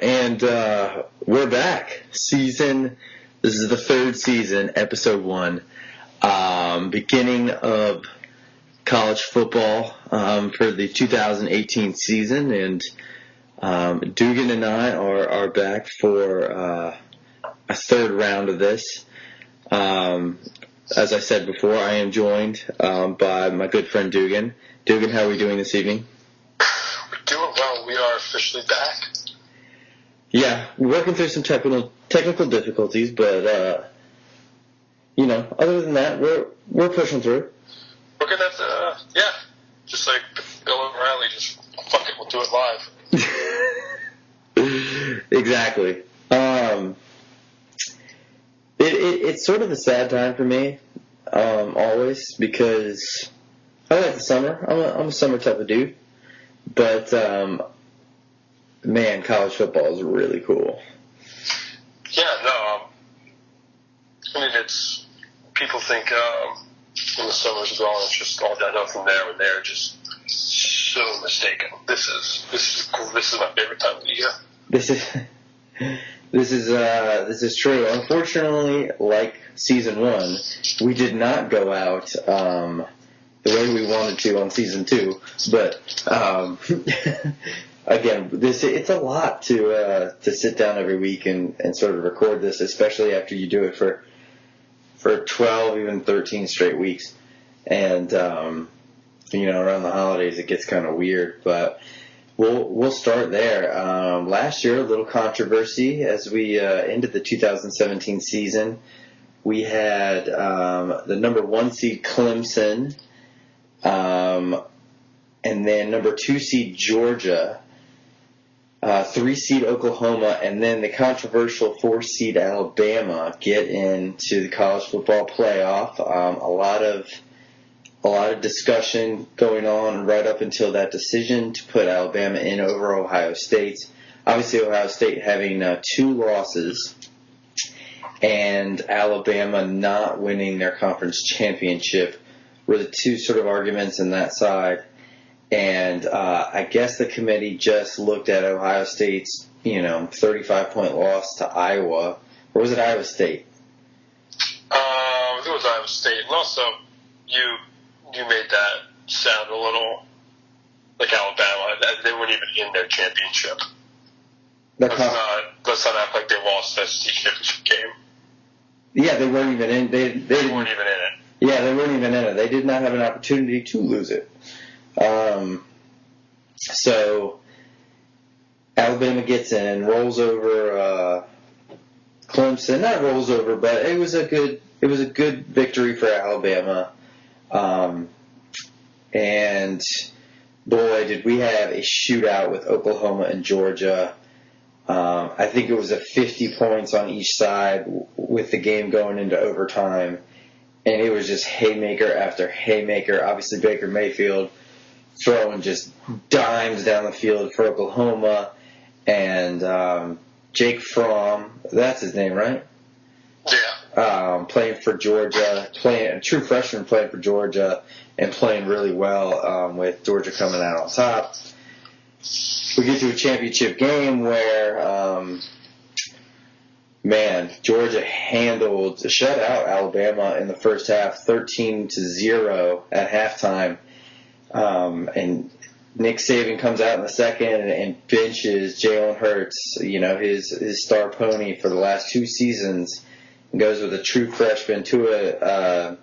And we're back. This is the third season, episode 1. Beginning of college football for the 2018 season. And Dugan and I are back for a third round of this. As I said before, I am joined by my good friend Dugan. Dugan, how are we doing this evening? We're doing well. We are officially back. Yeah, we're working through some technical difficulties, but other than that, we're pushing through. We're gonna have to, just like Bill O'Reilly, just fuck it, we'll do it live. Exactly. It's sort of a sad time for me, always, because I like the summer. I'm a summer type of dude, but man, college football is really cool. Yeah, no, it's, people think when the summer's gone, it's just all downhill from there, and they're just so mistaken. This is my favorite time of the year. This is true. Unfortunately, like season 1, we did not go out the way we wanted to on season 2, but again, it's a lot to sit down every week and sort of record this, especially after you do it for 12, even 13 straight weeks. And around the holidays it gets kind of weird, but we'll start there. Last year, a little controversy as we ended the 2017 season. We had the number 1 seed Clemson, and then number 2 seed Georgia, 3 seed Oklahoma, and then the controversial 4 seed Alabama get into the college football playoff. A lot of discussion going on right up until that decision to put Alabama in over Ohio State. Obviously, Ohio State having 2 losses and Alabama not winning their conference championship were the 2 sort of arguments on that side. And I guess the committee just looked at Ohio State's, 35-point loss to Iowa. Or was it Iowa State? I think it was Iowa State. And also, you made that sound a little like Alabama. They weren't even in their championship. Let's not act like they lost that state championship game. Yeah, they weren't even in. They weren't even in it. Yeah, they weren't even in it. They did not have an opportunity to lose it. So Alabama gets in, rolls over Clemson. Not rolls over, but it was a good victory for Alabama. And boy, did we have a shootout with Oklahoma and Georgia. I think it was a 50 points on each side with the game going into overtime. And it was just haymaker after haymaker. Obviously, Baker Mayfield throwing just dimes down the field for Oklahoma. And Jake Fromm, that's his name, right? Yeah. Playing for Georgia, a true freshman playing for Georgia, and playing really well with Georgia coming out on top. We get to a championship game where, Georgia shut out Alabama in the first half, 13-0 at halftime. And Nick Saban comes out in the second and benches Jalen Hurts, his star pony for the last 2 seasons, and goes with a true freshman to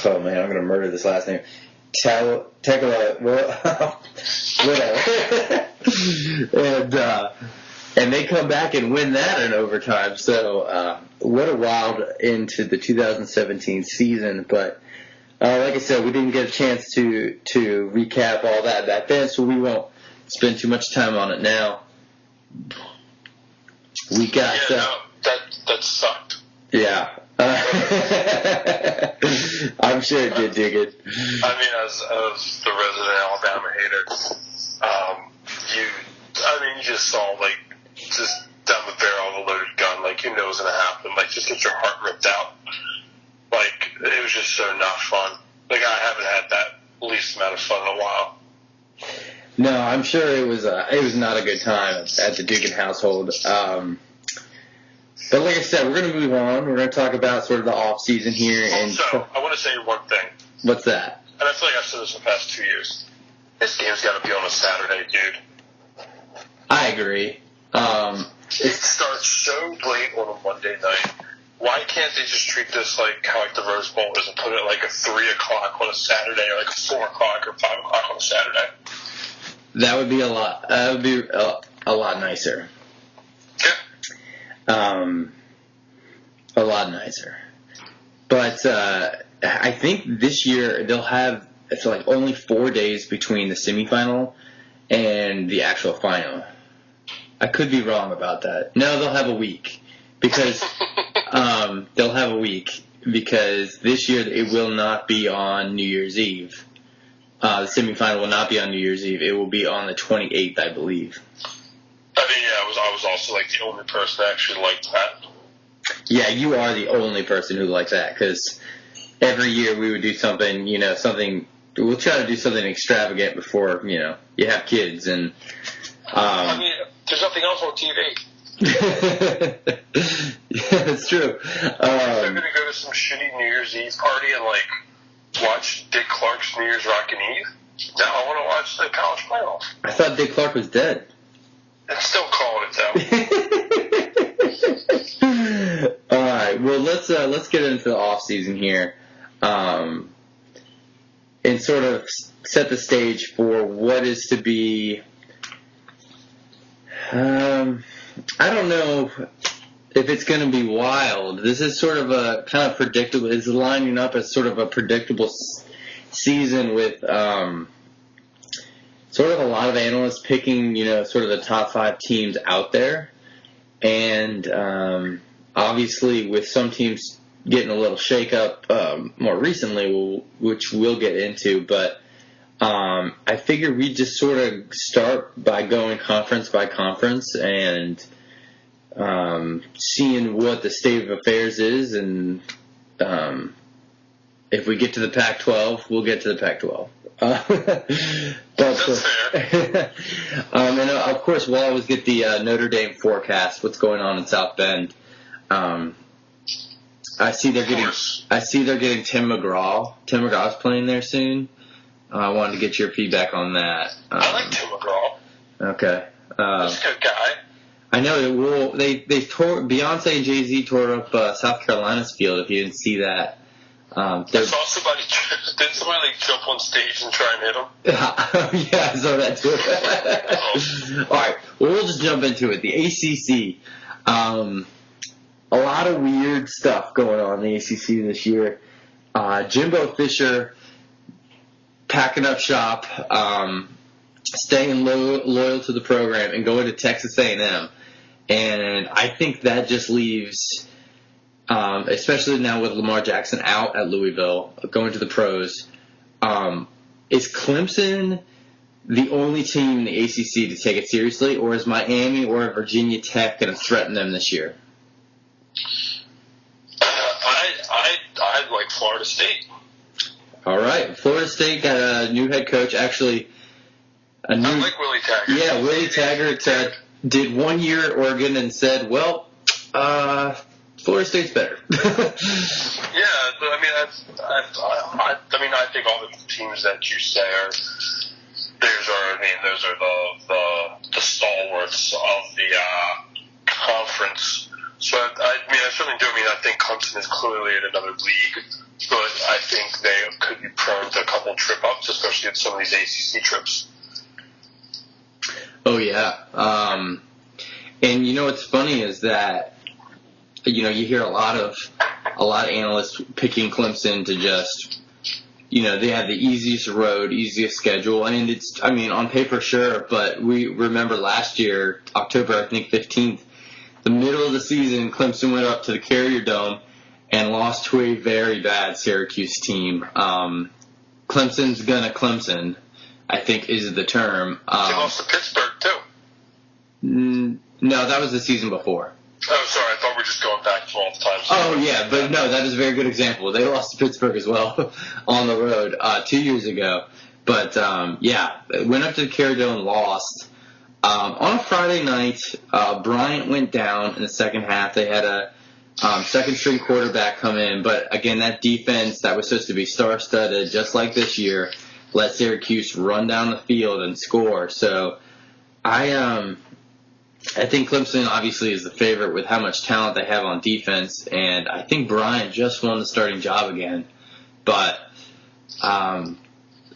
I'm going to murder this last name. And they come back and win that in overtime. So what a wild end to the 2017 season. But like I said, we didn't get a chance to recap all that back then, so we won't spend too much time on it now. We got that sucked. Yeah. I'm sure it did, Diggin. I mean, as the resident Alabama hater, you just saw, just down the barrel of a loaded gun, you know what's going to happen. Just get your heart ripped out. It was just so not fun. I haven't had that least amount of fun in a while. No, I'm sure it was not a good time at the Dugan household. But like I said, we're going to move on. We're going to talk about sort of the off season here. Also, I want to say one thing. What's that? And I feel like I've said this in the past 2 years. This game's got to be on a Saturday, dude. I agree. It starts so late on a Monday night. Why can't they just treat this like how the Rose Bowl is and put it like a 3 o'clock on a Saturday or like a 4 o'clock or 5 o'clock on a Saturday? That would be a lot. That would be a lot nicer. Yeah. A lot nicer. But I think this year they'll have only 4 days between the semifinal and the actual final. I could be wrong about that. No, they'll have a week because this year it will not be on New Year's Eve. The semifinal will not be on New Year's Eve. It will be on the 28th, I believe. I mean, yeah, I was also like the only person that actually liked that. Yeah, you are the only person who likes that because every year we would do something, we'll try to do something extravagant before, you have kids. And I mean, there's nothing else on TV. Yeah, that's true. They're going to go to some shitty New Year's Eve party and, watch Dick Clark's New Year's Rockin' Eve? No, I want to watch the college playoff. I thought Dick Clark was dead. It's still calling it, though. All right, well, let's get into the off season here, and sort of set the stage for what is to be. I don't know if it's going to be wild. This is sort of a kind of predictable. It's lining up as sort of a predictable season with sort of a lot of analysts picking, sort of the top 5 teams out there. And obviously with some teams getting a little shake-up more recently, which we'll get into. But I figure we just sort of start by going conference by conference and seeing what the state of affairs is, and if we get to the Pac-12, we'll get to the Pac-12. That's fair. And of course, we'll always get the Notre Dame forecast. What's going on in South Bend? I see they're getting Tim McGraw. Tim McGraw's playing there soon. I wanted to get your feedback on that. I like Tim McGraw. Okay. He's a good guy. I know they tore Beyonce and Jay-Z tore up South Carolina's field. If you didn't see that, I saw somebody. Didn't somebody jump on stage and try and hit him? Yeah, I saw that too. All right, well, we'll just jump into it. The ACC, a lot of weird stuff going on in the ACC this year. Jimbo Fisher packing up shop, staying loyal to the program, and going to Texas A&M. And I think that just leaves, especially now with Lamar Jackson out at Louisville, going to the pros, is Clemson the only team in the ACC to take it seriously, or is Miami or Virginia Tech going to threaten them this year? I like Florida State. All right. Florida State got a new head coach, actually. I like Willie Taggart. Yeah, Willie Taggart did 1 year at Oregon and said, well, Florida State's better. Yeah, but I think all the teams that you say are those are the stalwarts of the conference. So I certainly do. I think Clemson is clearly in another league, but I think they could be prone to a couple trip ups, especially at some of these ACC trips. Oh yeah, and what's funny is that you hear a lot of analysts picking Clemson to just they have the easiest road, easiest schedule, and it's on paper sure, but we remember last year October 15th, the middle of the season, Clemson went up to the Carrier Dome and lost to a very bad Syracuse team. Clemson's gonna Clemson, I think is the term. They lost to Pittsburgh, too. No, that was the season before. Oh, sorry. I thought we were just going back to all the time. Oh, yeah, but no, that is a very good example. They lost to Pittsburgh as well on the road 2 years ago. But, went up to the Carradale and lost. On a Friday night, Bryant went down in the second half. They had a second-string quarterback come in. But, again, that defense that was supposed to be star-studded, just like this year, let Syracuse run down the field and score. So I think Clemson obviously is the favorite with how much talent they have on defense, and I think Bryant just won the starting job again. But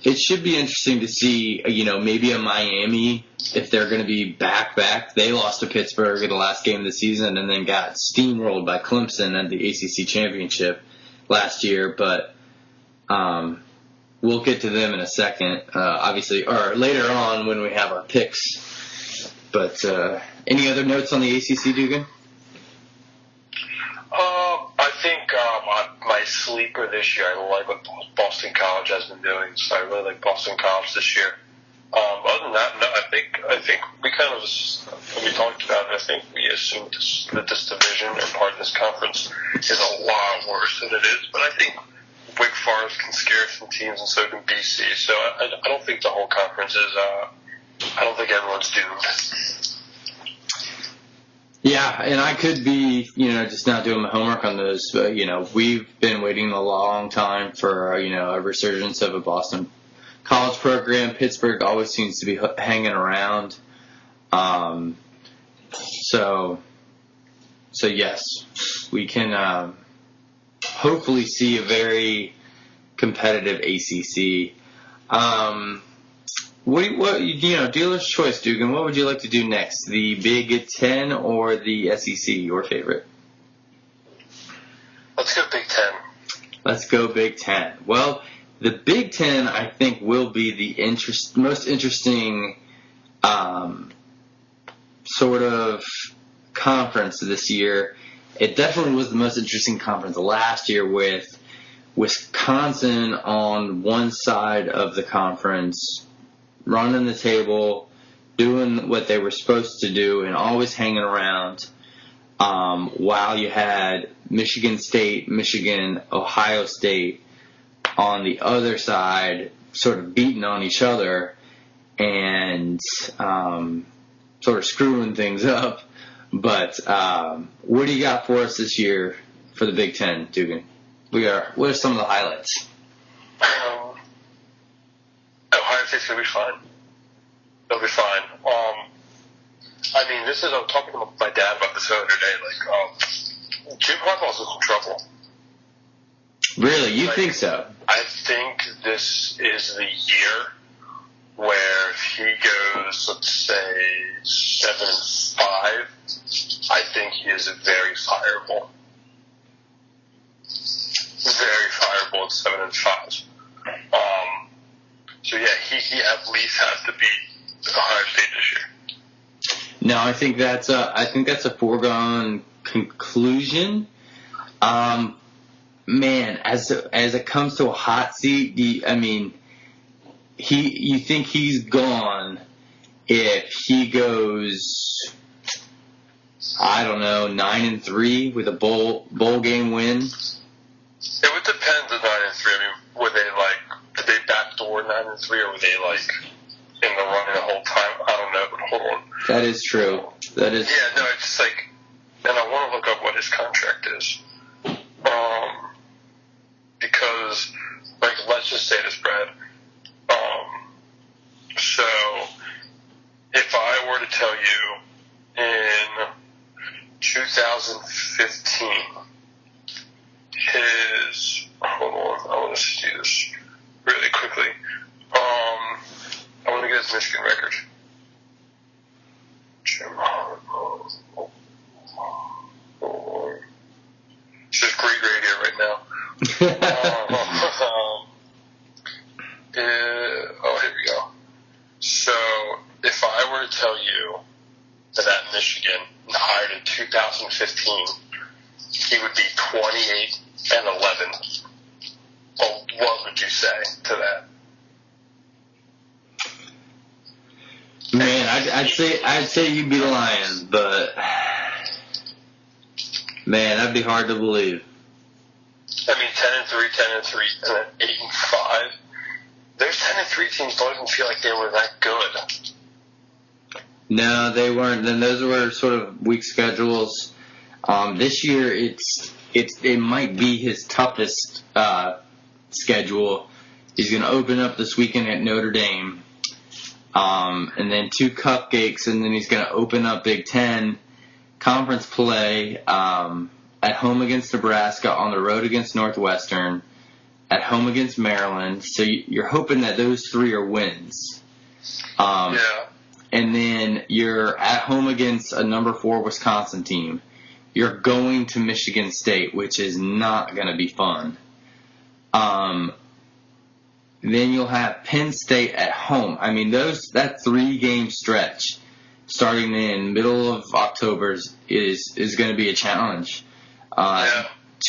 it should be interesting to see, maybe a Miami, if they're going to be back. They lost to Pittsburgh in the last game of the season and then got steamrolled by Clemson at the ACC championship last year. But we'll get to them in a second, obviously, or later on when we have our picks. But any other notes on the ACC, Dugan? I think my sleeper this year, I like what Boston College has been doing, so I really like Boston College this year. Other than that, no, I think we kind of, when we talked about it, I think we assumed that this division or part of this conference is a lot worse than it is, but I think Wake Forest can scare some teams, and so can BC. So I don't think the whole conference is. I don't think everyone's doomed. Yeah, and I could be, just not doing my homework on those. But we've been waiting a long time for a resurgence of a Boston College program. Pittsburgh always seems to be hanging around. So yes, we can. Hopefully see a very competitive ACC. Dealer's choice, Dugan. What would you like to do next? The Big Ten or the SEC? Your favorite? Let's go Big Ten. Let's go Big Ten. Well, the Big Ten, I think, will be the most interesting sort of conference this year. It definitely was the most interesting conference last year with Wisconsin on one side of the conference, running the table, doing what they were supposed to do, and always hanging around, while you had Michigan State, Michigan, Ohio State on the other side sort of beating on each other and sort of screwing things up. But what do you got for us this year for the Big Ten, Dugan? What are some of the highlights? Ohio State's going to be fine. They'll be fine. I was talking to my dad about this the other day. Jim Harbaugh's in trouble. Really? You think so? I think this is the year where if he goes, let's say, 7-5, I think he is very fireable. Very fireable at 7-5. So yeah, he at least has to beat Ohio State this year. No, I think that's a foregone conclusion. Man, as it comes to a hot seat, you think he's gone if he goes, I don't know, 9-3 with a bowl game win? It would depend on 9-3. Were they did they backdoor 9-3, or were they in the running the whole time? I don't know, but hold on. That is true. That is. Yeah, no, it's just and I want to look up what his contract is. Because, let's just say this, Brad. So, if I were to tell you in 2015, hold on, I want to do this really quickly. I want to get his Michigan record. Jim Harbaugh. It's just great radio right now. Here we go. So, if I were to tell you that at Michigan, hired in 2015, he would be 28-11. Well, what would you say to that? Man, I'd say you'd be lying, but man, that'd be hard to believe. 10-3, 10-3, and then 8-5. those 10-3 teams don't even feel like they were that good. No, they weren't. Then those were sort of weak schedules. This year, it might be his toughest schedule. He's going to open up this weekend at Notre Dame, and then 2 cupcakes, and then he's going to open up Big Ten conference play at home against Nebraska, on the road against Northwestern, at home against Maryland. So you're hoping that those 3 are wins. Yeah. And then you're at home against a number 4 Wisconsin team. You're going to Michigan State, which is not going to be fun. Then you'll have Penn State at home. I mean, that 3-game stretch starting in middle of October is going to be a challenge.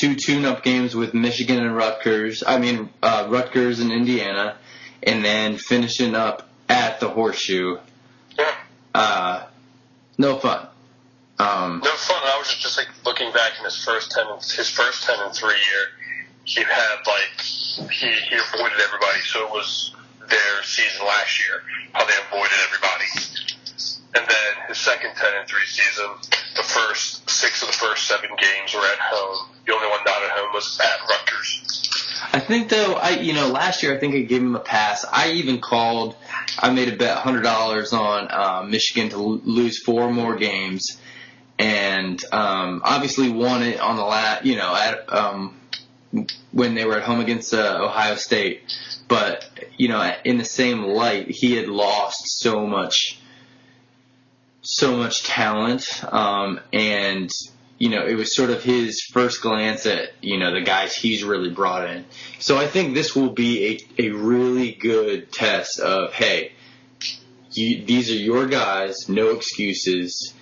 2 tune-up games with Michigan and Rutgers. Rutgers and Indiana, and then finishing up at the Horseshoe. Yeah. No fun. No fun. I was just like looking back in his first 10-3 year. He had he avoided everybody. So it was their season last year, how they avoided everybody. And then his second 10-3 season, the first 6 of the first 7 games were at home. The only one not at home was at Rutgers. I think though, last year I think I gave him a pass. I made a bet $100 on Michigan to lose 4 more games, and obviously won it on the when they were at home against Ohio State. But in the same light, he had lost so much talent, and it was sort of his first glance at the guys he's really brought in. So I think this will be a really good test of, hey, these are your guys, no excuses.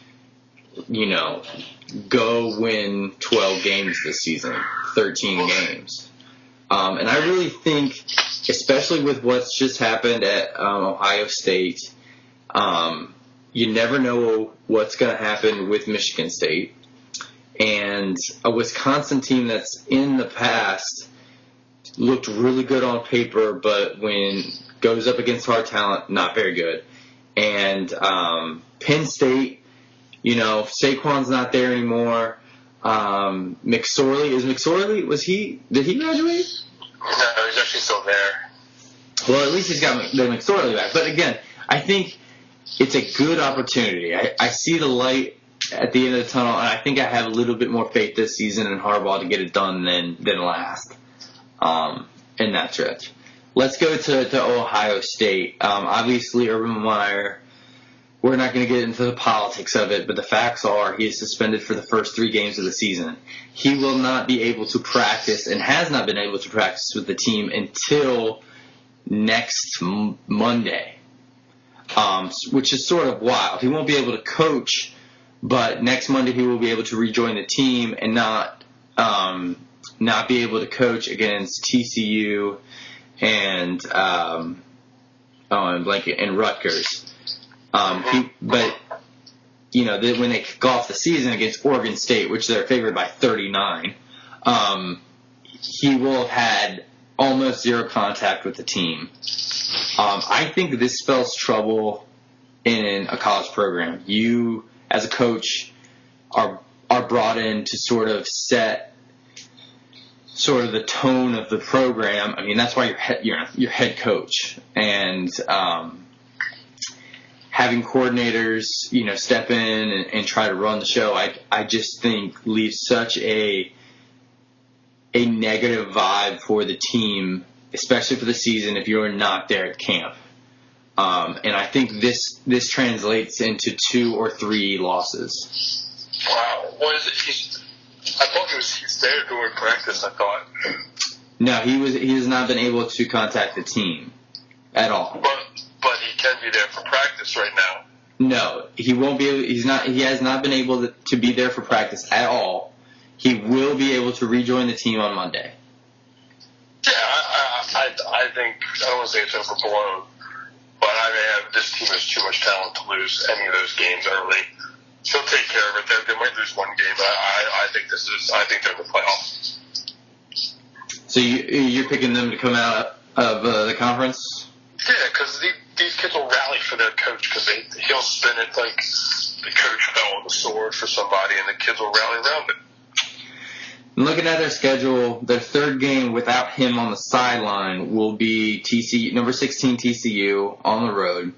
Go win 12 games this season, 13 games. And I really think, especially with what's just happened at Ohio State, you never know what's going to happen with Michigan State. And a Wisconsin team that's in the past looked really good on paper, but when goes up against hard talent, not very good. And Penn State, Saquon's not there anymore. McSorley, did he graduate? No, he's actually still there. Well, at least he's got the McSorley back. But again, I think it's a good opportunity. I see the light at the end of the tunnel, and I think I have a little bit more faith this season in Harbaugh to get it done than last in that stretch. Let's go to Ohio State. Obviously, Urban Meyer, we're not going to get into the politics of it, but the facts are he is suspended for the first 3 games of the season. He will not be able to practice and has not been able to practice with the team until next Monday, which is sort of wild. He won't be able to coach, but next Monday he will be able to rejoin the team and not be able to coach against TCU and and Rutgers. But when they kick off the season against Oregon State, which they're favored by 39, he will have had almost 0 contact with the team. I think this spells trouble in a college program. You, as a coach, are brought in to sort of set sort of the tone of the program. I mean, that's why you're head coach, and having coordinators, step in and try to run the show, I just think leaves such a negative vibe for the team, especially for the season if you're not there at camp. And I think this translates into 2 or 3 losses. Wow, what is it? I thought he's there during practice. I thought. No, he has not been able to contact the team at all. But he can be there for practice right now. No, he won't be. He has not been able to be there for practice at all. He will be able to rejoin the team on Monday. Yeah, I think, I don't want to say it's overblown, but this team has too much talent to lose any of those games early. He'll take care of it. They might lose 1 game, but I think they're in the playoffs. So you're picking them to come out of the conference? Yeah, because these kids will rally for their coach because he'll spin it like the coach fell on the sword for somebody, and the kids will rally around it. Looking at their schedule, their third game without him on the sideline will be number 16 TCU on the road.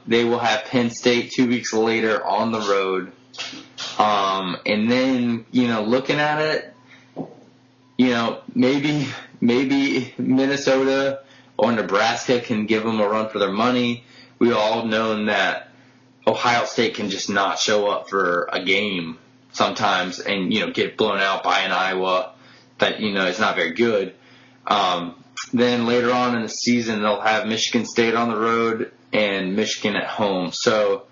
They will have Penn State 2 weeks later on the road. And then, looking at it, maybe Minnesota or Nebraska can give them a run for their money. We all know that Ohio State can just not show up for a game sometimes and, get blown out by an Iowa that, is not very good. Then later on in the season, they'll have Michigan State on the road and Michigan at home. So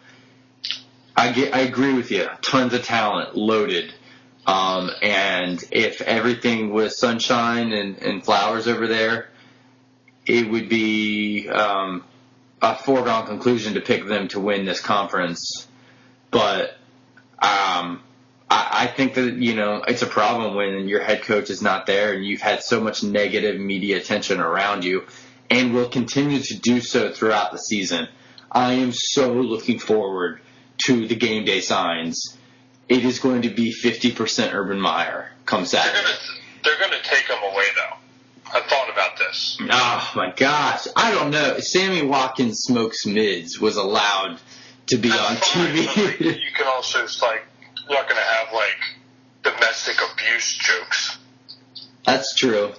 I agree with you. Tons of talent, loaded. And if everything was sunshine and flowers over there, it would be a foregone conclusion to pick them to win this conference. But I think that, it's a problem when your head coach is not there and you've had so much negative media attention around you and will continue to do so throughout the season. I am so looking forward to the game day signs. It is going to be 50% Urban Meyer come Saturday. They're going to take them away, though. I thought about this. Oh, my gosh. I don't know. Sammy Watkins Smokes Mids was allowed to be on TV. You can also, you're not going to have, domestic abuse jokes. That's true.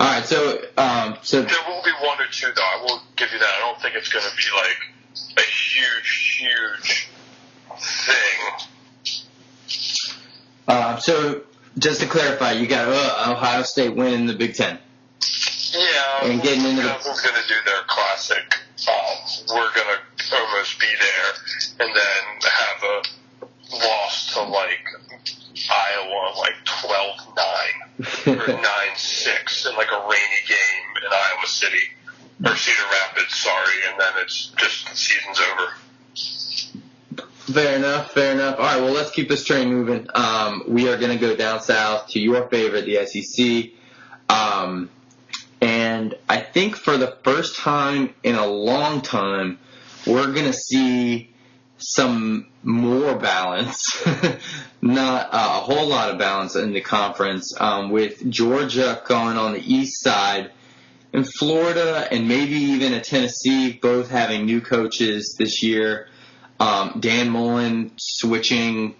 All right, so there will be one or two, though. I will give you that. I don't think it's going to be, a huge thing. So just to clarify, you got Ohio State winning the Big Ten. Yeah, and getting into Wisconsin's going to do their classic. We're going to almost be there, and then have a loss to Iowa, 12-9 or 9-6 in a rainy game in Iowa City or Cedar Rapids. Sorry, and then it's just the season's over. Fair enough. All right, well, let's keep this train moving. We are going to go down south to your favorite, the SEC. And I think for the first time in a long time, we're going to see some more balance, not a whole lot of balance in the conference, with Georgia going on the east side and Florida and maybe even a Tennessee both having new coaches this year. Dan Mullen switching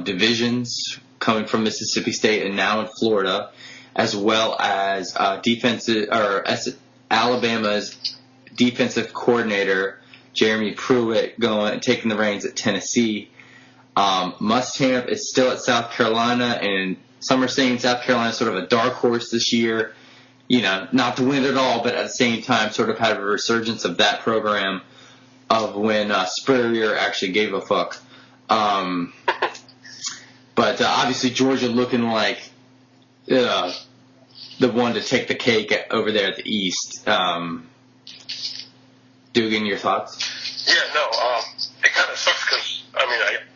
divisions, coming from Mississippi State and now in Florida, as well as Alabama's defensive coordinator Jeremy Pruitt taking the reins at Tennessee. Muschamp is still at South Carolina, and some are saying South Carolina is sort of a dark horse this year. Not to win it all, but at the same time, sort of have a resurgence of that program of when Spurrier actually gave a fuck. But obviously Georgia looking like the one to take the cake over there at the East. Dugan, your thoughts? Yeah, no, it kind of sucks because,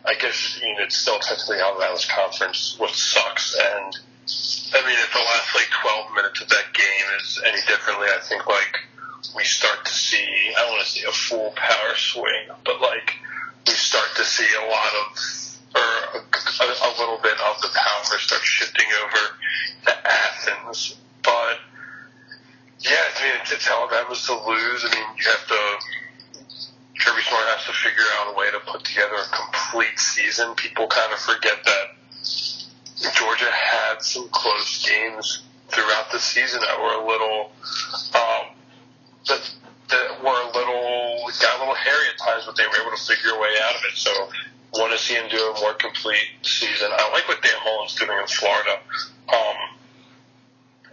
I guess it's still technically Alabama's conference, which sucks. And, if the last, 12 minutes of that game is any differently, I think, we start to see, I don't want to say a full power swing, but, we start to see a lot of, or a little bit of the power start shifting over to Athens. But, yeah, it's Alabama's to lose. You have to, Kirby Smart has to figure out a way to put together a complete season. People kind of forget that Georgia had some close games throughout the season that were a little, got a little hairy at times, but they were able to figure a way out of it. So, want to see him do a more complete season. I like what Dan Mullen's doing in Florida.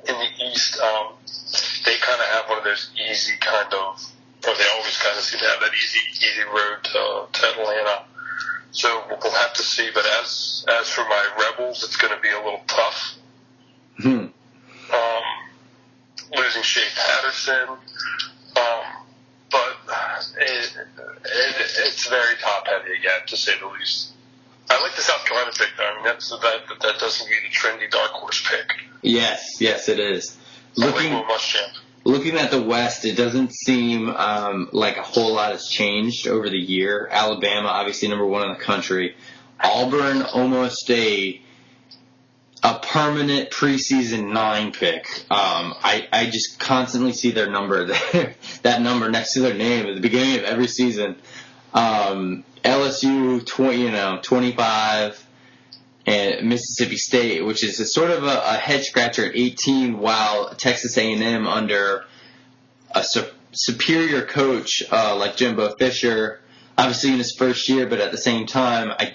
In the East, they kind of have one of those easy or they always kind of seem to have that easy road to Atlanta. So we'll have to see. But as for my Rebels, it's going to be a little tough. Losing Shea Patterson, but it's very top heavy again, to say the least. I like the South Carolina pick, though. That doesn't be the trendy dark horse pick. Yes, it is. Looking at the West, it doesn't seem like a whole lot has changed over the year. Alabama, obviously number one in the country. Auburn, almost a permanent preseason 9 pick. I just constantly see their number there, that number next to their name at the beginning of every season. LSU, 25, and Mississippi State, which is a sort of a head scratcher at 18, while Texas A&M under a superior coach like Jimbo Fisher, obviously in his first year, but at the same time, I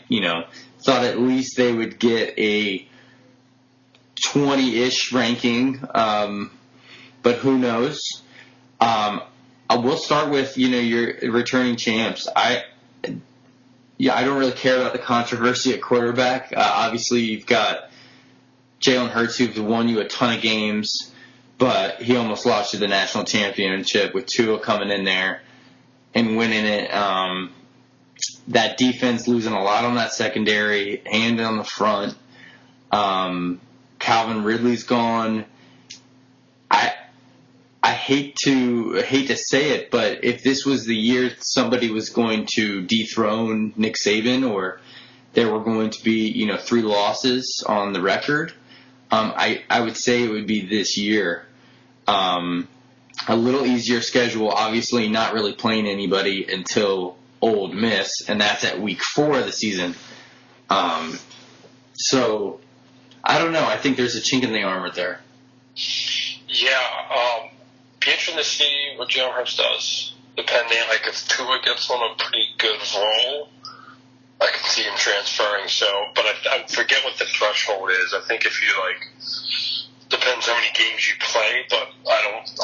thought at least they would get a 20-ish ranking, but who knows? I will start with your returning champs. I don't really care about the controversy at quarterback. Obviously, you've got Jalen Hurts, who's won you a ton of games, but he almost lost you the national championship with Tua coming in there and winning it. That defense losing a lot on that secondary and on the front. Calvin Ridley's gone. I hate to say it, but if this was the year somebody was going to dethrone Nick Saban, or there were going to be 3 losses on the record, I would say it would be this year. A little easier schedule, obviously not really playing anybody until Ole Miss, and that's at week 4 of the season. So I don't know. I think there's a chink in the armor there. Yeah, be interesting to see what Jalen Hurts does. Depending, if Tua gets on a pretty good roll, I can see him transferring. So, but I forget what the threshold is. I think if you depends how many games you play, but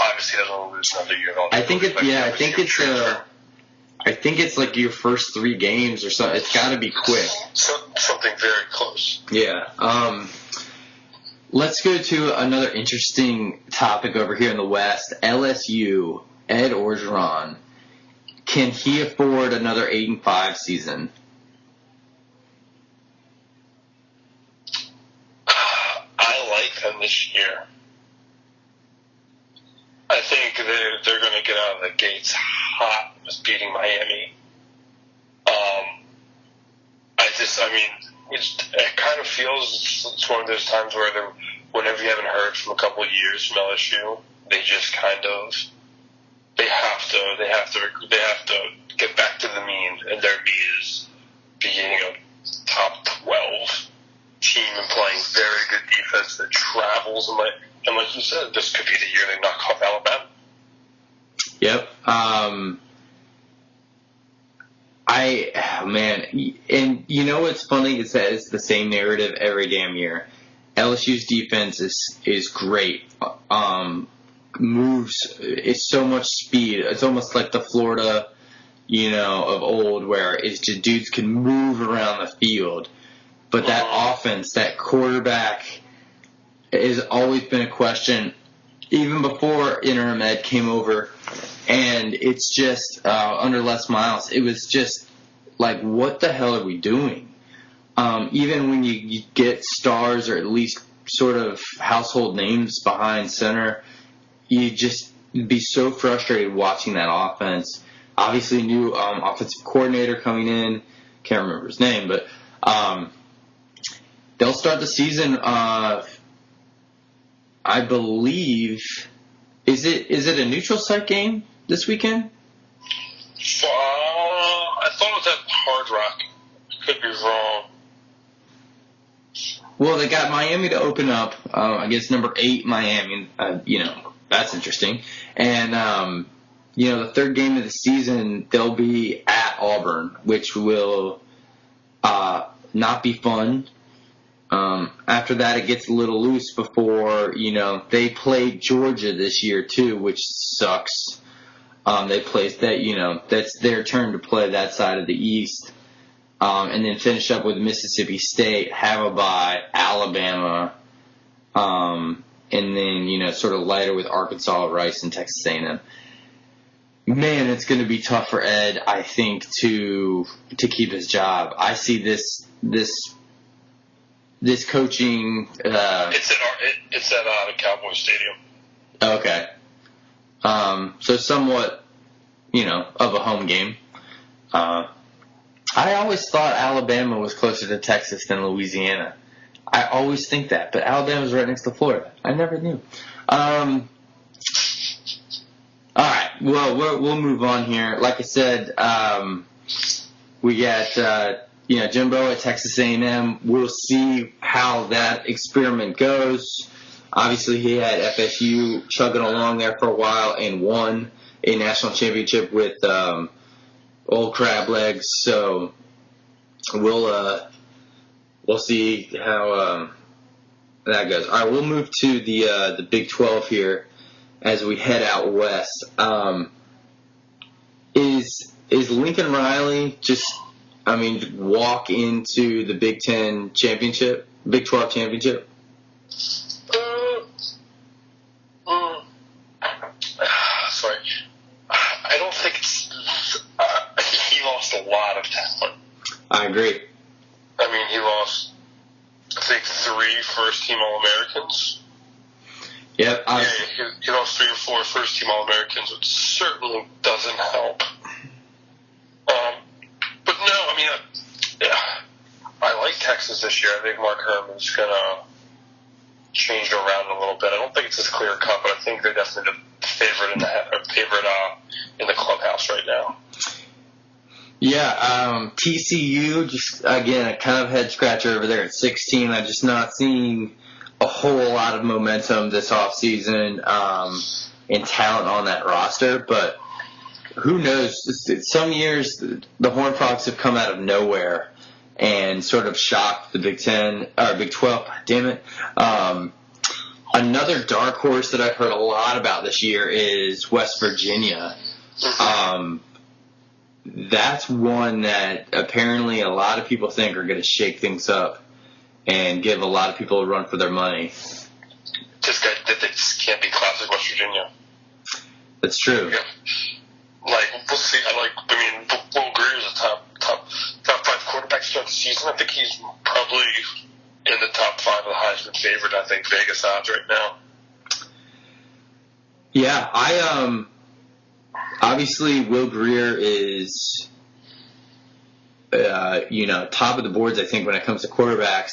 obviously doesn't lose another year. I think it's like your first 3 games or something. It's got to be quick. Something very close. Yeah. Let's go to another interesting topic over here in the West. LSU, Ed Orgeron. Can he afford another 8-5 season? I like them this year. I think they're going to get out of the gates hot with beating Miami. It kind of feels it's one of those times where whenever you haven't heard from a couple of years from LSU, they just they have to get back to the mean, and their mean is being a top 12 team and playing very good defense that travels, and like you said, this could be the year they knock off Alabama. Yep. And what's funny is that it's the same narrative every damn year. LSU's defense is great. Moves, it's so much speed. It's almost like the Florida, of old, where it's just dudes can move around the field. But that offense, that quarterback, has always been a question, even before interim Ed came over. And it's just, under Les Miles, it was just like, what the hell are we doing? Even when you get stars or at least sort of household names behind center, you just be so frustrated watching that offense. Obviously, new offensive coordinator coming in. Can't remember his name, but they'll start the season. I believe, is it a neutral site game this weekend? I thought it was at Hard Rock. Could be wrong. Well, they got Miami to open up. I guess number 8 Miami. That's interesting. And the third game of the season, they'll be at Auburn, which will not be fun. After that, it gets a little loose before, they played Georgia this year too, which sucks. They played that, that's their turn to play that side of the East. And then finish up with Mississippi State, have a bye, Alabama, and then, sort of lighter with Arkansas, Rice, and Texas A&M. Man, it's going to be tough for Ed, I think, to keep his job. I see this coaching. It's at the Cowboy Stadium. Okay. So somewhat, of a home game. I always thought Alabama was closer to Texas than Louisiana. I always think that, but Alabama's right next to Florida. I never knew. All right. Well, we'll move on here. Like I said, we got Jimbo at Texas A&M. We'll see how that experiment goes. Obviously, he had FSU chugging along there for a while and won a national championship with old crab legs. So we'll see how that goes. All right, we'll move to the Big 12 here as we head out west. Is Lincoln Riley walk into the Big 10 championship, Big 12 championship? Sorry. I don't think it's. He lost a lot of talent. I agree. I mean, he lost, I think, 3 first-team All-Americans. Yep. He lost 3 or 4 first-team All-Americans, which certainly doesn't help. But no, I mean, I like Texas this year. I think Mark Herman's going to change it around a little bit. I don't think it's as clear-cut, but I think they're definitely the favorite in the clubhouse right now. Yeah, TCU, just, again, a kind of head-scratcher over there at 16. I'm just not seeing a whole lot of momentum this offseason and talent on that roster. But who knows? Some years the Horned Frogs have come out of nowhere and sort of shocked the Big 10, or Big 12, damn it. Another dark horse that I've heard a lot about this year is West Virginia. That's one that apparently a lot of people think are going to shake things up and give a lot of people a run for their money. They just can't be classic West Virginia. That's true. Yeah. We'll see. Will Greer's a top 5 quarterback to start the season. I think he's probably in the top 5 of the Heisman favorite. I think Vegas odds right now. Yeah, obviously Will Greer is, top of the boards, I think, when it comes to quarterbacks.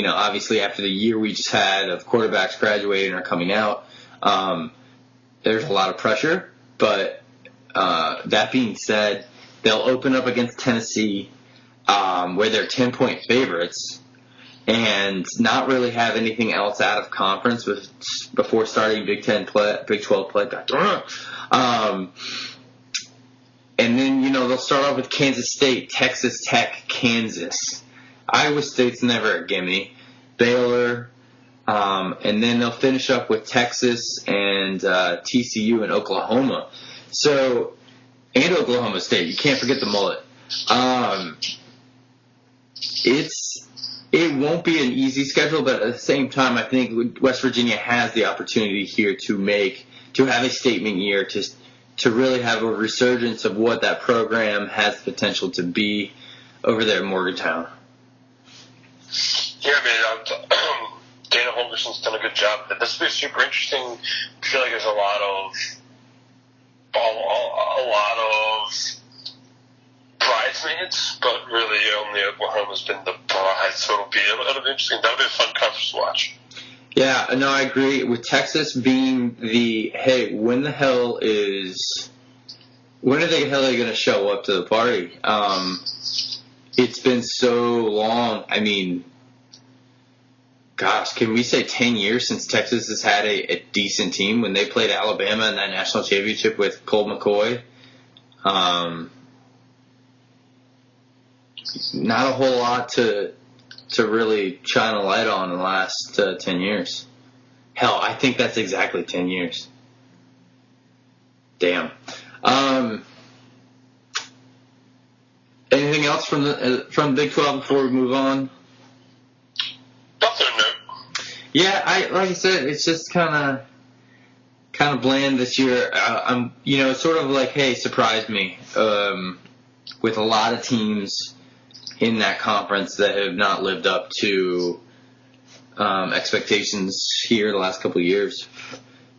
Obviously after the year we just had of quarterbacks graduating or coming out, there's a lot of pressure. But that being said, they'll open up against Tennessee, where they're 10-point favorites, and not really have anything else out of conference before starting Big 12 play. And then, they'll start off with Kansas State, Texas Tech, Kansas. Iowa State's never a gimme. Baylor. And then they'll finish up with Texas and TCU and Oklahoma. And Oklahoma State. You can't forget the mullet. It won't be an easy schedule, but at the same time, I think West Virginia has the opportunity here to have a statement year, to really have a resurgence of what that program has the potential to be over there in Morgantown. Yeah, Dana Holgerson's done a good job. But this will be super interesting. I feel like there's a lot of bridesmaids, but really only Oklahoma's been the bride, so it'll be interesting. That'll be a fun conference to watch. Yeah, no, I agree. With Texas being when the hell are they going to show up to the party? It's been so long. I mean, gosh, can we say 10 years since Texas has had a decent team when they played Alabama in that national championship with Colt McCoy? Not a whole lot to really shine a light on in the last 10 years. Hell, I think that's exactly 10 years. Damn. Anything else from Big 12 before we move on? Nothing new. Yeah, like I said, it's just kind of bland this year. It's sort of like, hey, surprise me. With a lot of teams in that conference that have not lived up to expectations here the last couple of years.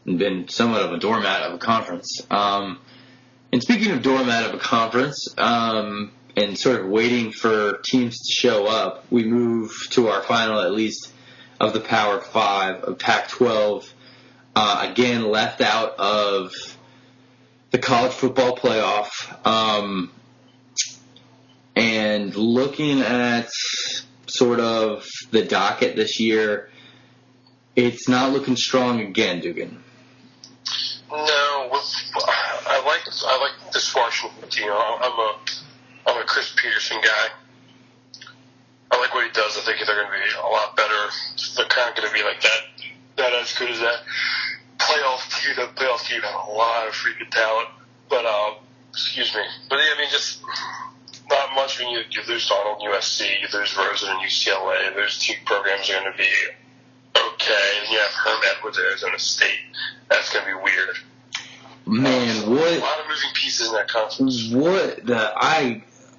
and been somewhat of a doormat of a conference. And speaking of doormat of a conference, and sort of waiting for teams to show up, we move to our final, at least, of the Power 5 of Pac-12. Again, left out of the college football playoff. And looking at sort of the docket this year, it's not looking strong again, Dugan. No, I like this Washington team. I'm a Chris Peterson guy. I like what he does. I think they're going to be a lot better. They're kind of going to be like that, not as good as that playoff team. That playoff team had a lot of freaking talent. But, excuse me. But, yeah, I mean, just not much when you lose Donald in USC, you lose Rosen in UCLA. Those two programs are going to be okay. And you have Herm Edwards at Arizona State. That's going to be weird. Man, what? A lot of moving pieces in that conference.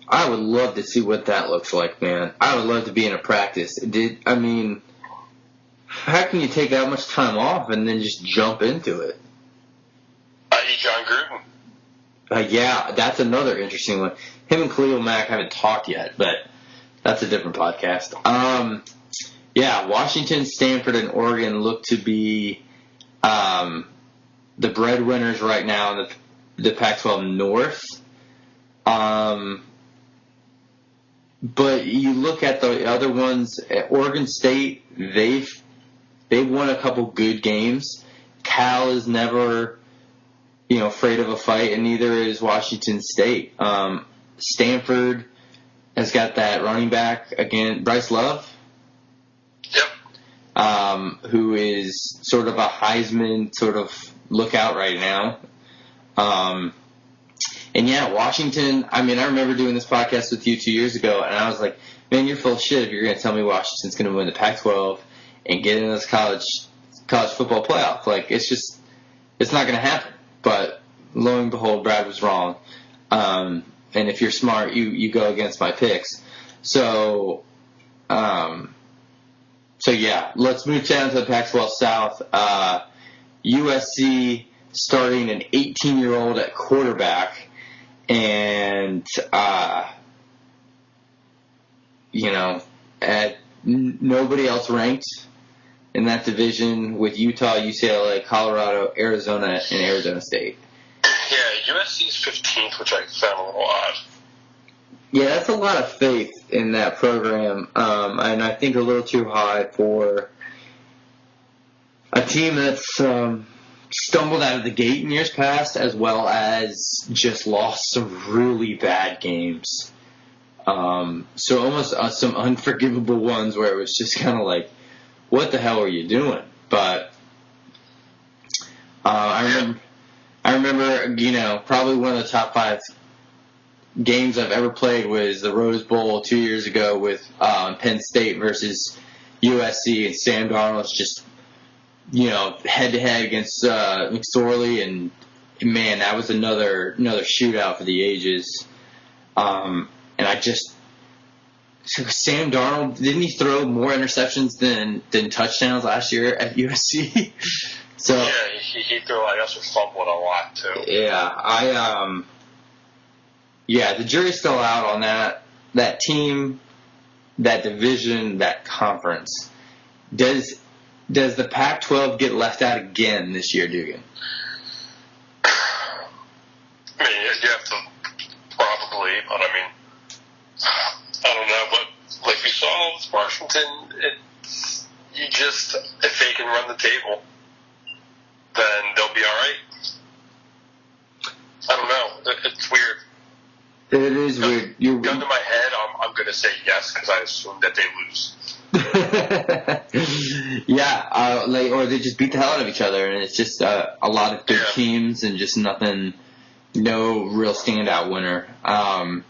I would love to see what that looks like, man. I would love to be in a practice. How can you take that much time off and then just jump into it? I.e. John Gruden. Yeah, that's another interesting one. Him and Khalil Mack haven't talked yet, but that's a different podcast. Yeah, Washington, Stanford, and Oregon look to be the breadwinners right now in the Pac-12 North. But you look at the other ones, at Oregon State, they've won a couple good games. Cal is never, afraid of a fight, and neither is Washington State. Stanford has got that running back again, Bryce Love. Yep. Who is sort of a Heisman sort of lookout right now. And yeah, Washington, I remember doing this podcast with you 2 years ago, and I was like, man, you're full of shit if you're going to tell me Washington's going to win the Pac-12 and get into this college football playoff. Like, it's not going to happen. But lo and behold, Brad was wrong. And if you're smart, you go against my picks. So yeah, let's move down to the Pac-12 South. USC starting an 18-year-old at quarterback. And, nobody else ranked in that division with Utah, UCLA, Colorado, Arizona, and Arizona State. Yeah, USC's 15th, which I found a little odd. Yeah, that's a lot of faith in that program, and I think a little too high for a team that's stumbled out of the gate in years past, as well as just lost some really bad games. So almost some unforgivable ones where it was just kind of like, what the hell are you doing? But I remember, probably one of the top 5 games I've ever played was the Rose Bowl 2 years ago with Penn State versus USC, and Sam Darnold's just head-to-head against McSorley, and man, that was another shootout for the ages. Sam Darnold, didn't he throw more interceptions than touchdowns last year at USC? So yeah, he threw, I guess, fumbled a lot too. Yeah, the jury's still out on that team, that division, that conference. Does the Pac-12 get left out again this year, Dugan? You have to probably, but I don't know. But like we saw with Washington, if they can run the table, then they'll be all right. I don't know. It's weird. It is weird. Gun to my head, I'm going to say yes because I assume that they lose. Yeah, or they just beat the hell out of each other, and it's just a lot of good teams and just nothing, no real standout winner. All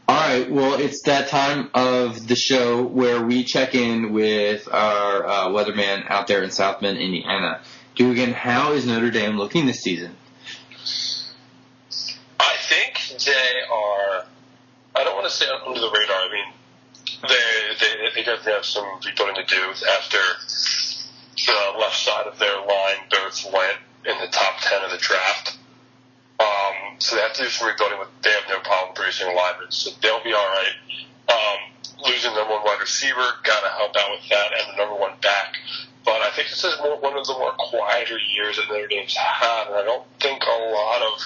right, well, it's that time of the show where we check in with our weatherman out there in South Bend, Indiana. Dugan, how is Notre Dame looking this season? I think they are, I don't want to say under the radar. They definitely have some rebuilding to do after the left side of their line both went in the top 10 of the draft. So they have to do some rebuilding, but they have no problem producing linemen, so they'll be all right. Losing number one wide receiver, got to help out with that, and the number one back. But I think this is one of the more quieter years that Notre Dame's had, and I don't think a lot of,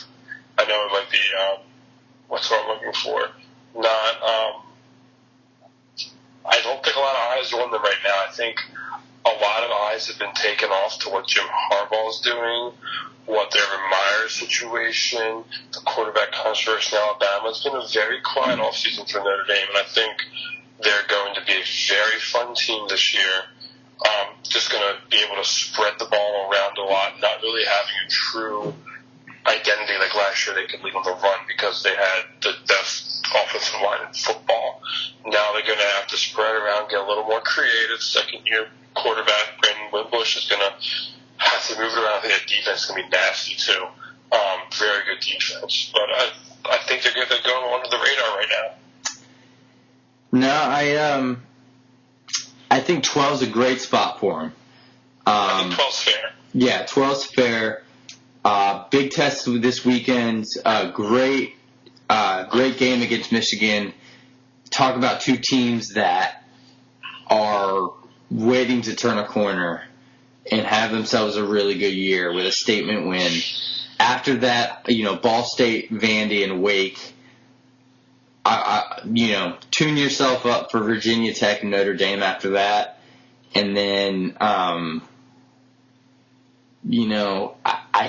I know it might be, what's what I'm looking for, I don't think a lot of eyes are on them right now. I think a lot of eyes have been taken off to what Jim Harbaugh's doing, what the Urban Meyer situation, the quarterback controversy in Alabama. It's been a very quiet offseason for Notre Dame, and I think they're going to be a very fun team this year. Just going to be able to spread the ball around a lot, not really having a true identity like last year. They could lead on the run because they had the best offensive line in football. Now they're going to have to spread around, get a little more creative. Second-year quarterback Brandon Wimbush is going to have to move it around. I think that defense is going to be nasty too. Very good defense, but I think they're good. They're going under the radar right now. No, I think 12 is a great spot for him. I think 12's fair. Yeah, 12's fair. Big test this weekend. Great game against Michigan. Talk about two teams that are waiting to turn a corner and have themselves a really good year with a statement win. After that, Ball State, Vandy, and Wake. Tune yourself up for Virginia Tech and Notre Dame after that. And then, I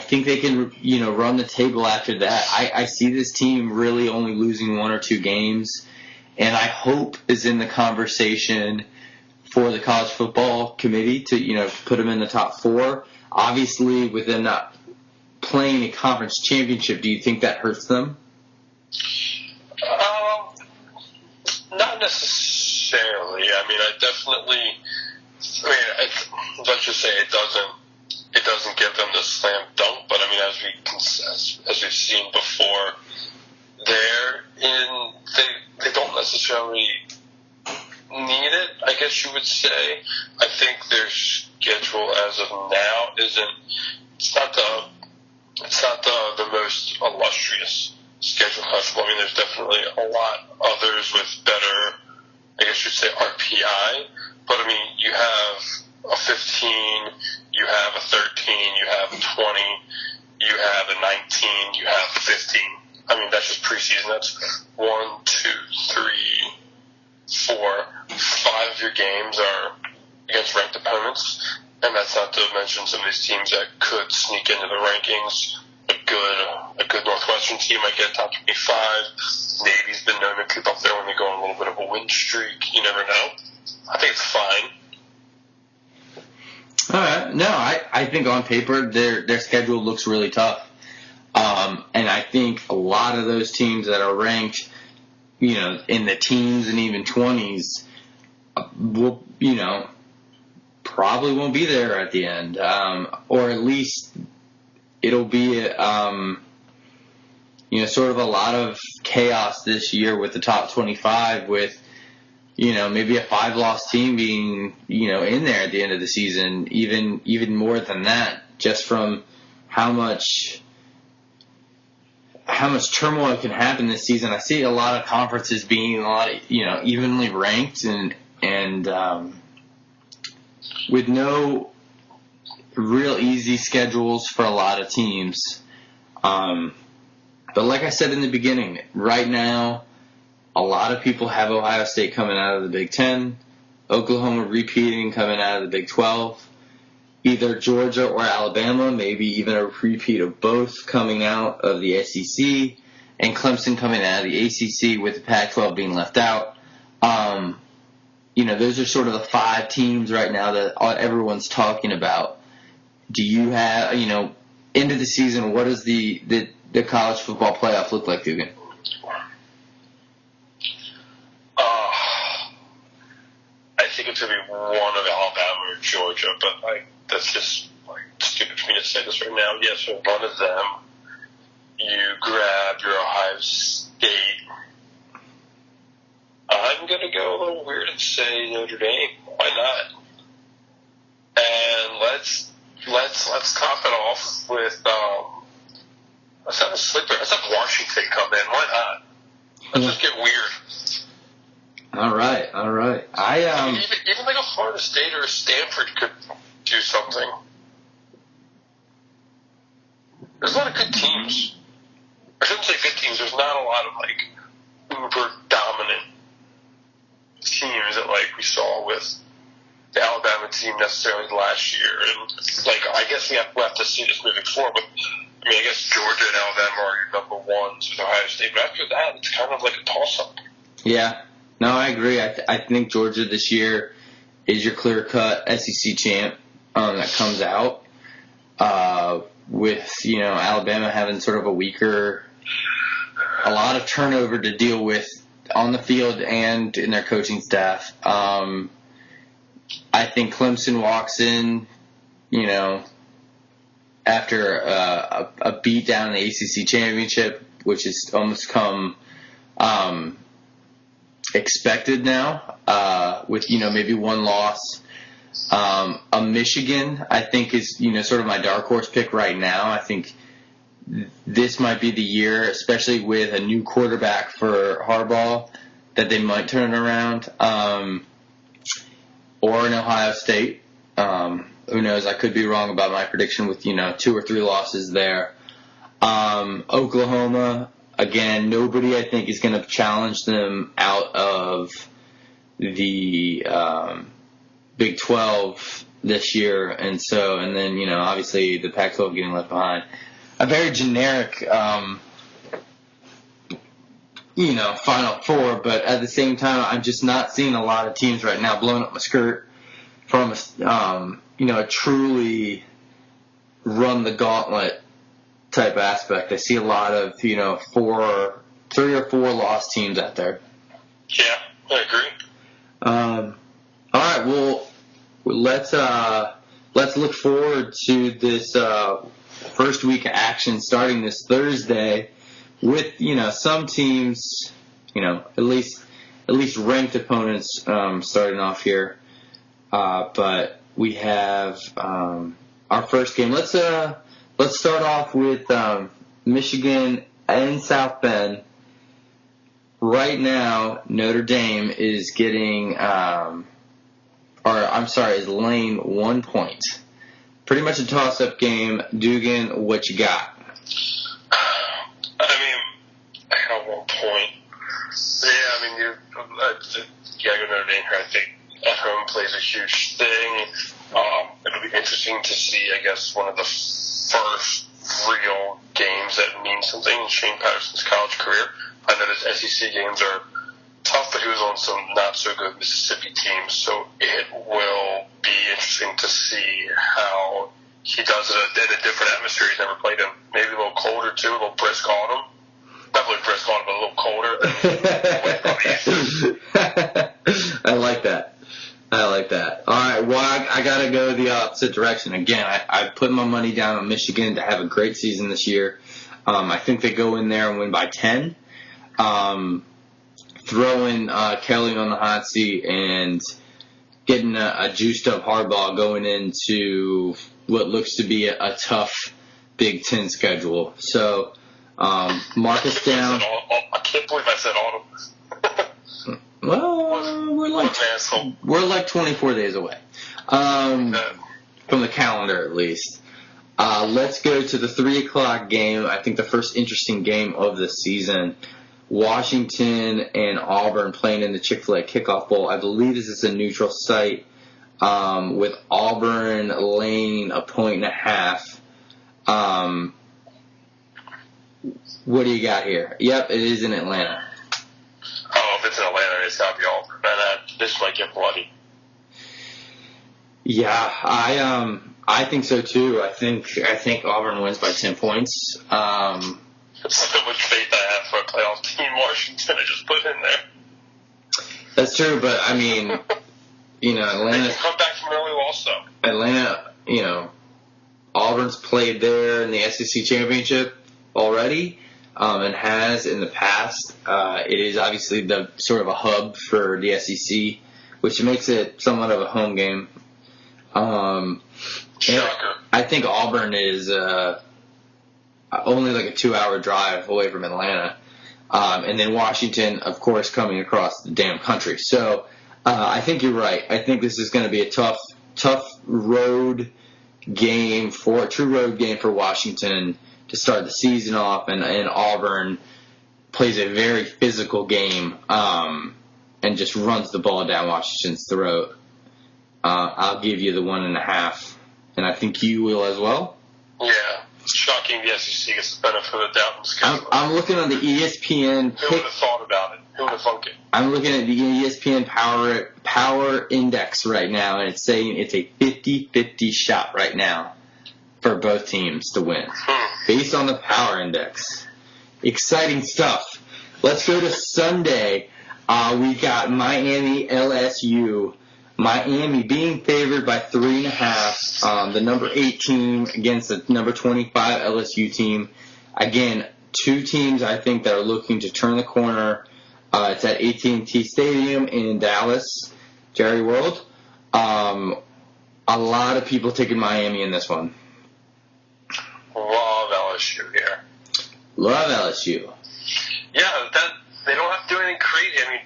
think they can, run the table after that. I see this team really only losing one or two games. And I hope is in the conversation for the college football committee to, put them in the top four. Obviously, with them not playing a conference championship, do you think that hurts them? Not necessarily. Let's just say it doesn't give them the slam dunk, but as we've seen before, they don't necessarily need it, I guess you would say. I think their schedule as of now it's not the most illustrious schedule possible. There's definitely a lot others with better, I guess you'd say, RPI. But you have a 15, you have a 13, you have a 20, you have a 19, you have 15. That's just preseason. That's 1, 2, 3, 4, 5 of your games are against ranked opponents, and that's not to mention some of these teams that could sneak into the rankings. A good Northwestern team might get top 25. Navy's been known to keep up there when they go on a little bit of a win streak. You never know. I think it's fine. All right. No, I think on paper their schedule looks really tough. And I think a lot of those teams that are ranked, in the teens and even 20s, will, probably won't be there at the end. Or at least it'll be, sort of a lot of chaos this year with the top 25 with, maybe a 5-loss team being, in there at the end of the season, even more than that, just from how much turmoil can happen this season. I see a lot of conferences being evenly ranked and with no real easy schedules for a lot of teams. But like I said in the beginning, right now, a lot of people have Ohio State coming out of the Big Ten, Oklahoma repeating coming out of the Big 12, either Georgia or Alabama, maybe even a repeat of both coming out of the SEC, and Clemson coming out of the ACC with the Pac-12 being left out. Those are sort of the 5 teams right now that everyone's talking about. Do you have, end of the season, what does the college football playoff look like, Dugan? I think it's going to be one of Alabama or Georgia, but that's just stupid for me to say this right now. Yes, for one of them, you grab your Ohio State. I'm going to go a little weird and say Notre Dame. Why not? And let's top it off with let's have a sleeper. Let's have Washington come in. Why not? Let's just get weird. All right. I mean, even like a Florida State or a Stanford could do something. There's a lot of good teams. I shouldn't say good teams. There's not a lot of like uber dominant teams that like we saw with the Alabama team necessarily last year. And like I guess we have to see this moving forward. But I mean, I guess Georgia and Alabama are your number ones with Ohio State. But after that, it's kind of like a toss-up. Yeah. No, I agree. I think Georgia this year is your clear-cut SEC champ that comes out. With, Alabama having sort of a lot of turnover to deal with on the field and in their coaching staff. I think Clemson walks in, after a beat down in the ACC championship, which has almost come expected now, with maybe one loss. A Michigan, I think, is sort of my dark horse pick right now. I think this might be the year, especially with a new quarterback for Harbaugh, that they might turn it around. Or in Ohio State. Who knows? I could be wrong about my prediction with 2 or 3 losses there. Oklahoma, again, nobody I think is going to challenge them out of the Big 12 this year, and then obviously the Pac-12 getting left behind. A very generic, Final Four, but at the same time, I'm just not seeing a lot of teams right now blowing up my skirt from a truly run the gauntlet type aspect. I see a lot of 3 or 4 lost teams out there. Yeah, I agree. All right, well, let's look forward to this first week of action starting this Thursday with some teams, at least ranked opponents starting off here. But we have our first game. Let's start off with Michigan and South Bend. Right now, Notre Dame is getting, is laying 1 point. Pretty much a toss-up game. Dugan, what you got? I mean, I got 1 point. Yeah, I mean, you go Notre Dame here. I think at home plays a huge thing. It'll be interesting to see, I guess, one of the first real games that mean something in Shane Patterson's college career. I know his SEC games are tough, but he was on some not-so-good Mississippi teams, so it will be interesting to see how he does it in a different atmosphere. He's never played in. Maybe a little colder, too, a little brisk autumn. Definitely brisk autumn, but a little colder than I like that. All right, well, I got to go the opposite direction. Again, I put my money down on Michigan to have a great season this year. I think they go in there and win by 10. Throwing Kelly on the hot seat and getting a juiced-up Harbaugh going into what looks to be a tough Big Ten schedule. So, mark us down. I can't believe I said autumn. Well, we're like 24 days away from the calendar, at least. Let's go to the 3 o'clock game. I think the first interesting game of the season. Washington and Auburn playing in the Chick-fil-A Kickoff Bowl. I believe this is a neutral site, with Auburn laying 1.5 points. What do you got here? Yep, it is in Atlanta. Oh, if it's in Atlanta, it's got to be Auburn. This might get bloody. Yeah, I think so too. I think Auburn wins by 10 points. That's so much faith I have for a playoff team. Washington, I just put in there. That's true, but I mean, Atlanta. They can come back from an early loss, though. Atlanta, Auburn's played there in the SEC championship already, and has in the past. It is obviously the sort of a hub for the SEC, which makes it somewhat of a home game. Shocker. I think Auburn is only like a 2-hour drive away from Atlanta. And then Washington, of course, coming across the damn country. So I think you're right. I think this is going to be a tough road game a true road game for Washington to start the season off, and Auburn plays a very physical game and just runs the ball down Washington's throat. I'll give you the 1.5, and I think you will as well. Yeah, it's shocking the SEC gets the benefit of the doubt in this game. I'm looking on the ESPN. Who would have thought about it? Who would have thunk it? I'm looking at the ESPN Power Index right now, and it's saying it's a 50-50 shot right now for both teams to win, based on the Power Index. Exciting stuff. Let's go to Sunday. We got Miami LSU. Miami being favored by 3.5. The number 8 team against the number 25 LSU team. Again, two teams I think that are looking to turn the corner. It's at AT&T Stadium in Dallas, Jerry World. A lot of people taking Miami in this one. Love LSU here. Love LSU. Yeah, they don't have to do anything crazy. I mean,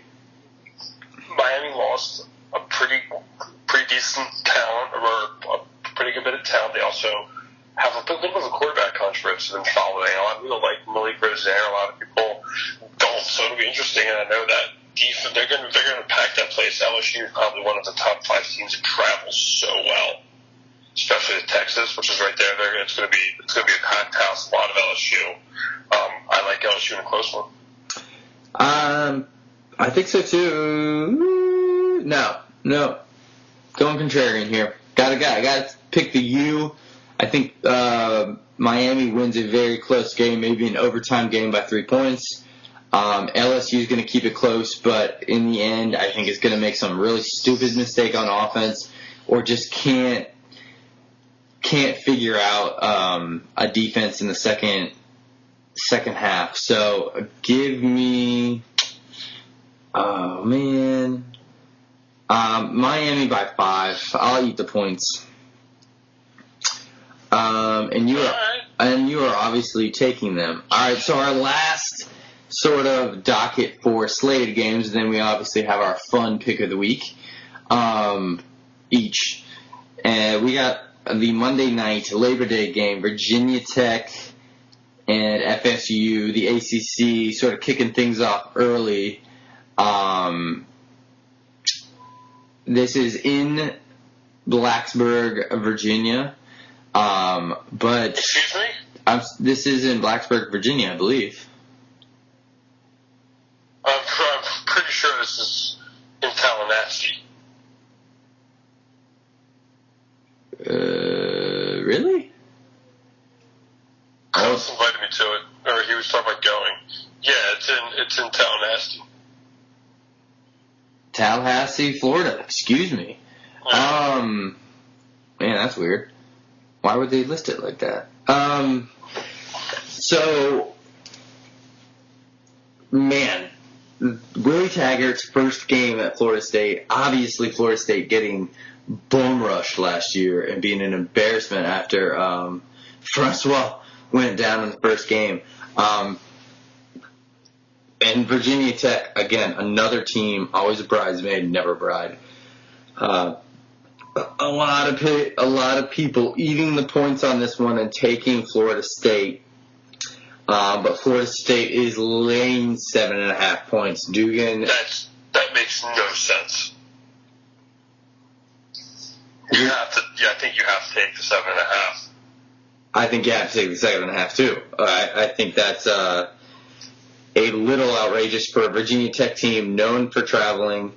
Miami lost a pretty decent talent, or a pretty good bit of talent. They also have a bit of a quarterback controversy them following. A lot of people like Malik Rozier. A lot of people don't. So it'll be interesting. And I know that defense, they're going to pack that place. LSU is probably one of the top 5 teams that travels so well, especially to Texas, which is right there. It's going to be a packed house. A lot of LSU. I like LSU in a close one. I think so too. No. Going contrarian here. Gotta pick the U. I think Miami wins a very close game, maybe an overtime game by 3 points. LSU is going to keep it close, but in the end, I think it's going to make some really stupid mistake on offense, or just can't figure out a defense in the second half. So give me, Miami by 5. I'll eat the points. And you are obviously taking them. All right. So our last sort of docket for slated games, then we obviously have our fun pick of the week, each. And we got the Monday night Labor Day game, Virginia Tech and FSU, the ACC, sort of kicking things off early. This is in Blacksburg, Virginia. But Excuse me? This is in Blacksburg, Virginia, I believe. I'm pretty sure this is in Tallahassee. Really? Carlos invited me to it, or he was talking about going. Yeah, it's in Tallahassee. Tallahassee, Florida. Excuse me. Yeah. Man, that's weird. Why would they list it like that? So, man, Willie Taggart's first game at Florida State. Obviously, Florida State getting bum rushed last year and being an embarrassment after Francois went down in the first game. And Virginia Tech, again, another team, always a bridesmaid, never a bride. A lot of people eating the points on this one and taking Florida State. But Florida State is laying 7.5 points. Dugan. That makes no sense. I think you have to take the 7.5. I think you have to take the 7.5 too. I think that's a little outrageous for a Virginia Tech team known for traveling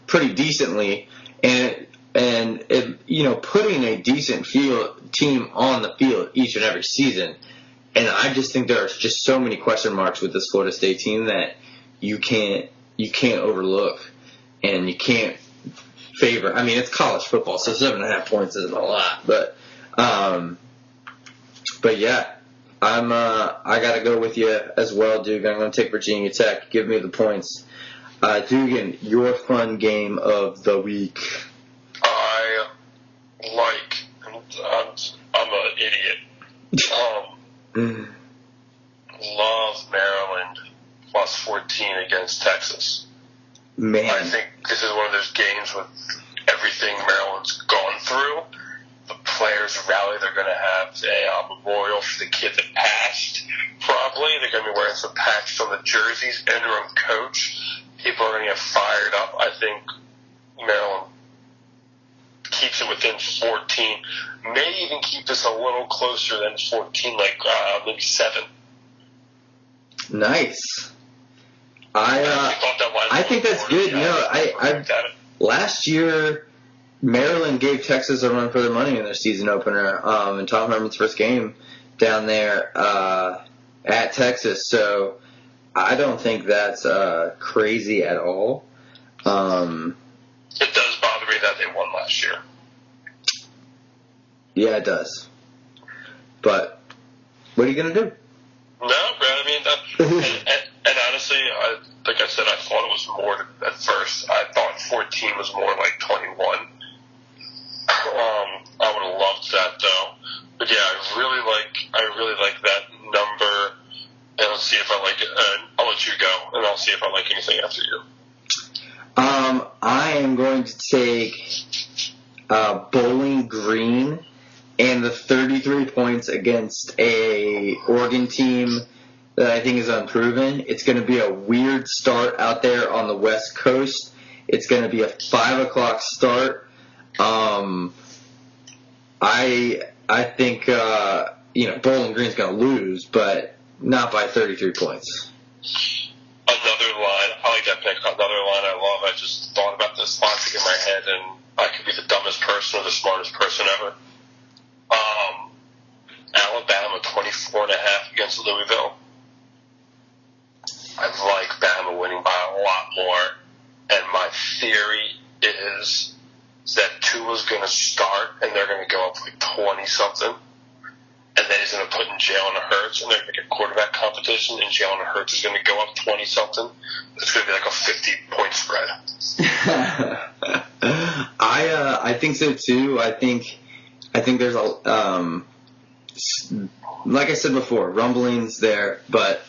pretty decently, and putting a decent team on the field each and every season. And I just think there are just so many question marks with this Florida State team that you can't overlook, and you can't favor. I mean, it's college football, so 7.5 points isn't a lot, but yeah, I gotta go with you as well, Dugan. I'm gonna take Virginia Tech. Give me the points. Dugan, your fun game of the week. I like, I'm an idiot. Love Maryland plus 14 against Texas. Man. I think this is one of those games with everything Maryland's gone through. The players rally. They're going to have a memorial for the kid that passed, probably. They're going to be wearing some patches on the jerseys. Interim coach. People are going to get fired up. I think Maryland keeps it within 14. May even keep this a little closer than 14, like maybe 7. Nice. I think that's good. You know, I last year Maryland gave Texas a run for their money in their season opener, in Tom Herman's first game down there at Texas. So I don't think that's crazy at all. It does bother me that they won last year. Yeah, it does. But what are you gonna do? No, Brad. I mean, and honestly, like I said, I thought it was more at first. I thought 14 was more like 21. I would have loved that though. But yeah, I really like that number. And let's see if I like it. I'll let you go, and I'll see if I like anything after you. I am going to take Bowling Green and the 33 points against a Oregon team that I think is unproven. It's going to be a weird start out there on the West Coast. It's going to be a 5 o'clock start. I think Bowling Green's going to lose, but not by 33 points. Another line, I like that pick. Another line I love. I just thought about this logic in my head, and I could be the dumbest person or the smartest person ever. Alabama 24.5 against Louisville. I like Bama winning by a lot more, and my theory is that Tua's going to start, and they're going to go up like 20-something, and then he's going to put in Jalen Hurts, and they're going to get quarterback competition, and Jalen Hurts is going to go up 20-something. It's going to be like a 50-point spread. I think so too. I think there's a like I said before, rumblings there, but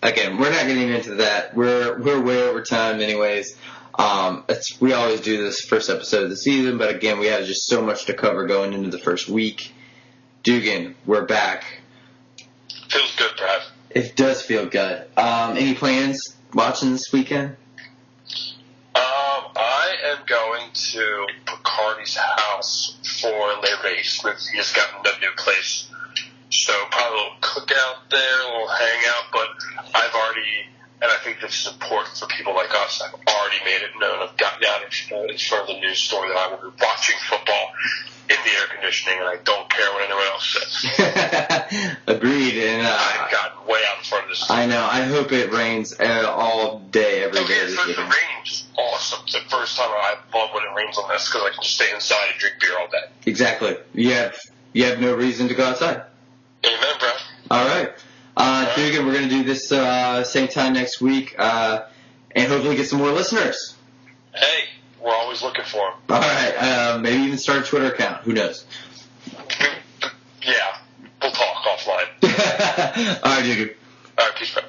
again, we're not getting into that. We're way over time, anyways. We always do this first episode of the season, but again, we have just so much to cover going into the first week. Dugan, we're back. Feels good, Brad. It does feel good. Any plans watching this weekend? I am going to Bacardi's house for Labor Day. He's gotten a new place. So probably a little cookout there, a little hangout, but I've already, and I think this is important for people like us, I've already made it known. I've gotten out in front of the news story that I will be watching football in the air conditioning, and I don't care what anyone else says. Agreed. And I've gotten way out in front of this. I know. I hope it rains all day, every day. The rain is awesome. It's the first time I love when it rains on this because I can just stay inside and drink beer all day. Exactly. You have no reason to go outside. Amen, bro. All right. Dugan, we're going to do this same time next week and hopefully get some more listeners. Hey, we're always looking for them. All right. Maybe even start a Twitter account. Who knows? Yeah. We'll talk offline. All right, Dugan. All right, peace, bro.